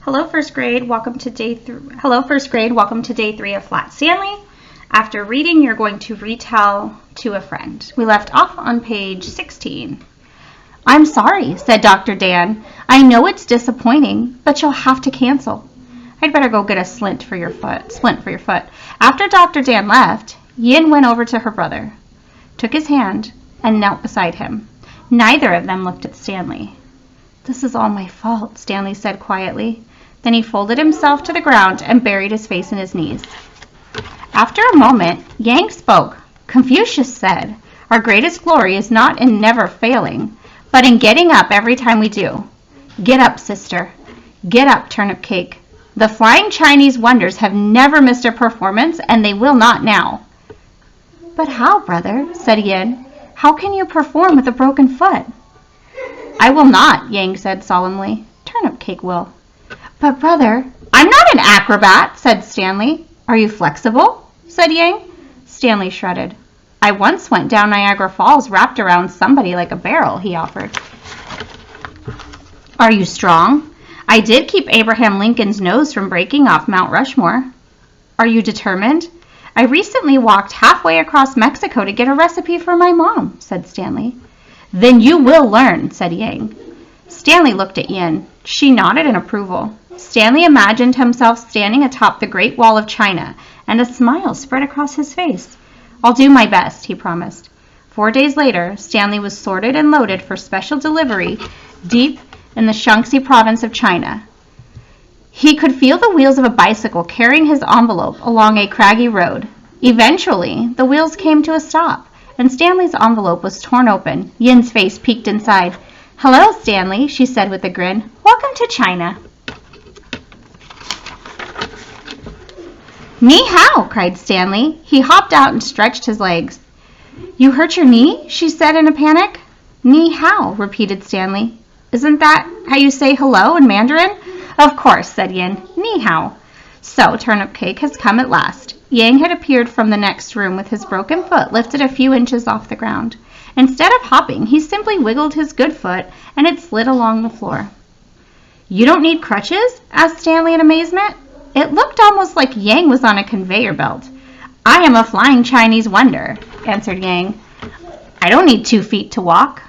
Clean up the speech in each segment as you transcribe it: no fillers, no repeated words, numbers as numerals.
Hello first grade, welcome to day 3 of Flat Stanley. After reading, you're going to retell to a friend. We left off on page 16. I'm sorry, said Dr. Dan. I know it's disappointing, but you'll have to cancel. I'd better go get a splint for your foot. After Dr. Dan left, Yin went over to her brother, took his hand, and knelt beside him. Neither of them looked at Stanley. This is all my fault, Stanley said quietly. Then he folded himself to the ground and buried his face in his knees. After a moment, Yang spoke. Confucius said, our greatest glory is not in never failing, but in getting up every time we do. Get up, sister. Get up, turnip cake. The flying Chinese wonders have never missed a performance, and they will not now. But how, brother? Said Yin. How can you perform with a broken foot? I will not, Yang said solemnly. Turnip cake will. But, brother, I'm not an acrobat, said Stanley. Are you flexible? Said Yang. Stanley shrugged. I once went down Niagara Falls wrapped around somebody like a barrel, he offered. Are you strong? I did keep Abraham Lincoln's nose from breaking off Mount Rushmore. Are you determined? I recently walked halfway across Mexico to get a recipe for my mom, said Stanley. Then you will learn, said Yang. Stanley looked at Yin. She nodded in approval. Stanley imagined himself standing atop the Great Wall of China, and a smile spread across his face. I'll do my best, he promised. 4 days later, Stanley was sorted and loaded for special delivery deep in the Shaanxi province of China. He could feel the wheels of a bicycle carrying his envelope along a craggy road. Eventually, the wheels came to a stop, and Stanley's envelope was torn open. Yin's face peeked inside. Hello, Stanley, she said with a grin. Welcome to China. Ni hao, cried Stanley. He hopped out and stretched his legs. You hurt your knee? She said in a panic. Ni hao, repeated Stanley. Isn't that how you say hello in Mandarin? Of course, said Yin. Ni hao. So, Turnip Cake has come at last. Yang had appeared from the next room with his broken foot lifted a few inches off the ground. Instead of hopping, he simply wiggled his good foot, and it slid along the floor. You don't need crutches? Asked Stanley in amazement. It looked almost like Yang was on a conveyor belt. I am a flying Chinese wonder, answered Yang. I don't need 2 feet to walk.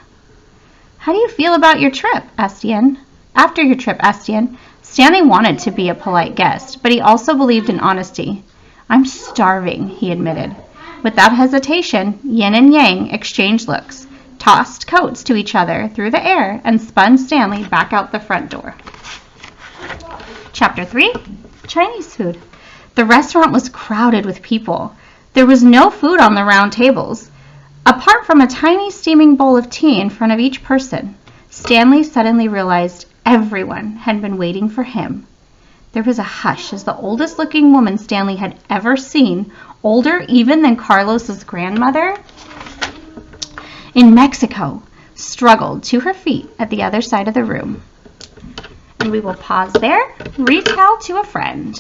How do you feel about your trip? Asked Yin. After your trip, asked Yin. Stanley wanted to be a polite guest, but he also believed in honesty. I'm starving, he admitted. Without hesitation, Yin and Yang exchanged looks, tossed coats to each other through the air, and spun Stanley back out the front door. Chapter 3. Chinese food. The restaurant was crowded with people. There was no food on the round tables, apart from a tiny steaming bowl of tea in front of each person. Stanley suddenly realized everyone had been waiting for him. There was a hush as the oldest-looking woman Stanley had ever seen, older even than Carlos's grandmother, in Mexico, struggled to her feet at the other side of the room. And we will pause there. Retell to a friend.